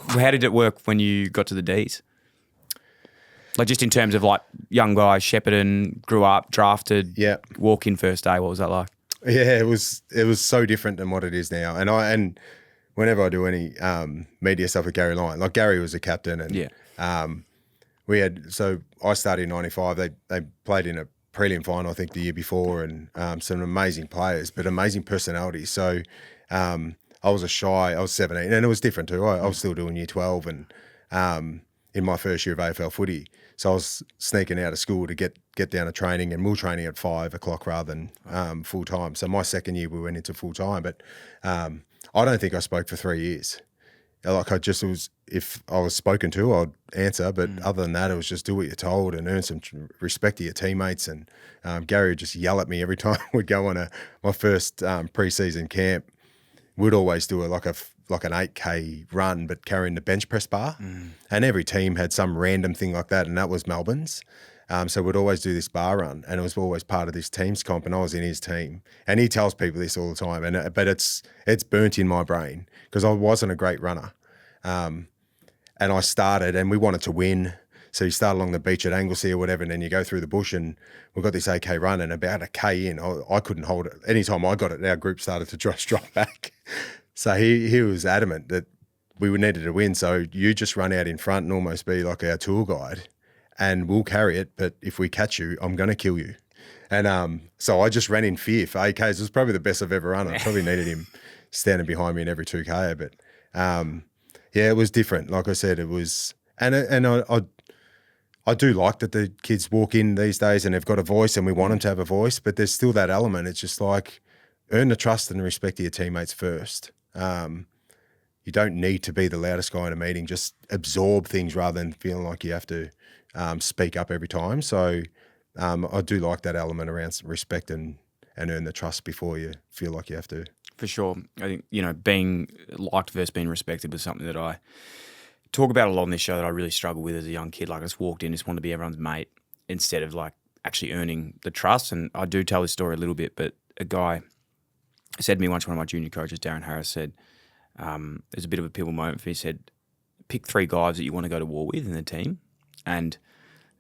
How did it work when you got to the Ds? Like just in terms of like young guy, Shepparton, grew up, drafted, walk in first day. What was that like? Yeah, it was so different than what it is now. And whenever I do any media stuff with Gary Lyon, like Gary was a captain, and I started in '95. They played in a prelim final, I think, the year before, and some amazing players, but amazing personalities. So I was 17, and it was different too. I was still doing year 12, and in my first year of AFL footy. So I was sneaking out of school to get down to training, and we were training at 5 o'clock rather than full time. So my second year we went into full time, but I don't think I spoke for 3 years. Like if I was spoken to, I'd answer, but other than that, it was just do what you're told and earn some respect to your teammates. And Gary would just yell at me every time we'd go on my first pre-season camp. We'd always do like an 8K run, but carrying the bench press bar. And every team had some random thing like that, and that was Melbourne's. So we'd always do this bar run, and it was always part of this team's comp, and I was in his team. And he tells people this all the time, but it's burnt in my brain because I wasn't a great runner. And I started, and we wanted to win. So you start along the beach at Anglesea or whatever, and then you go through the bush, and we've got this 8K run, and about a K in, I couldn't hold it. Anytime I got it, our group started to just drop back. So he was adamant that we needed to win. So you just run out in front and almost be like our tour guide, and we'll carry it. But if we catch you, I'm going to kill you. And so I just ran in fear for 8Ks. It was probably the best I've ever run. I probably needed him standing behind me in every 2K. But it was different. Like I said, it was, and I do like that the kids walk in these days and they've got a voice, and we want them to have a voice. But there's still that element. It's just like earn the trust and the respect of your teammates first. You don't need to be the loudest guy in a meeting. Just absorb things rather than feeling like you have to speak up every time. So I do like that element around respect and earn the trust before you feel like you have to. For sure. I think, being liked versus being respected was something that I talk about a lot on this show that I really struggled with as a young kid. Like I just walked in, just wanted to be everyone's mate instead of like actually earning the trust. And I do tell this story a little bit, but a guy said to me once, one of my junior coaches, Darren Harris, said, there's a bit of a pivotal moment for me. He said, pick 3 guys that you want to go to war with in the team. And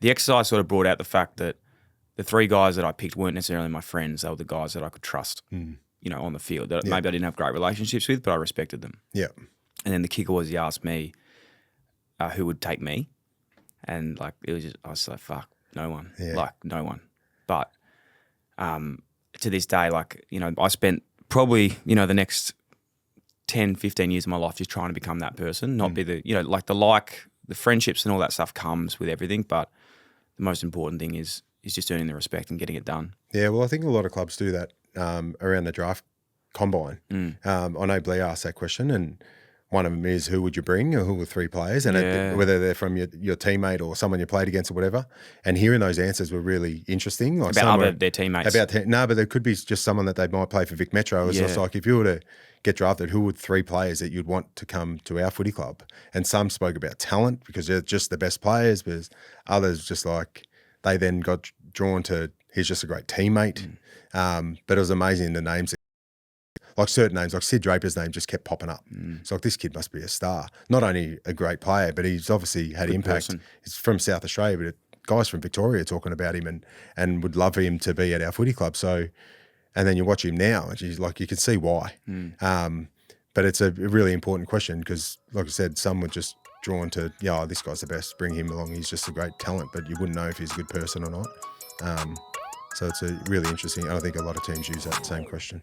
the exercise sort of brought out the fact that the 3 guys that I picked weren't necessarily my friends. They were the guys that I could trust, on the field. That maybe I didn't have great relationships with, but I respected them. Yeah. And then the kicker was he asked me who would take me. And like, it was just, I was like, fuck, no one. Yeah. Like, no one. But to this day, like, I spent probably, the next 10, 15 years of my life just trying to become that person, not be the, the friendships and all that stuff comes with everything, but the most important thing is just earning the respect and getting it done. Yeah, well, I think a lot of clubs do that around the draft combine. I know Blair asked that question, and one of them is who would you bring, or who were 3 players, and whether they're from your teammate or someone you played against or whatever. And hearing those answers were really interesting. Like about their teammates. No, but there could be just someone that they might play for Vic Metro. It was just like, if you were to get drafted, who would 3 players that you'd want to come to our footy club? And some spoke about talent because they're just the best players, but others just like they then got drawn to he's just a great teammate. But it was amazing the names. Like certain names, like Sid Draper's name just kept popping up. It's like, this kid must be a star. Not only a great player, but he's obviously had impact. Person. He's from South Australia, but guys from Victoria are talking about him and would love him to be at our footy club. So, and then you watch him now, and you can see why. But it's a really important question because, like I said, some were just drawn to, this guy's the best, bring him along. He's just a great talent, but you wouldn't know if he's a good person or not. So it's a really interesting. I think a lot of teams use that same question.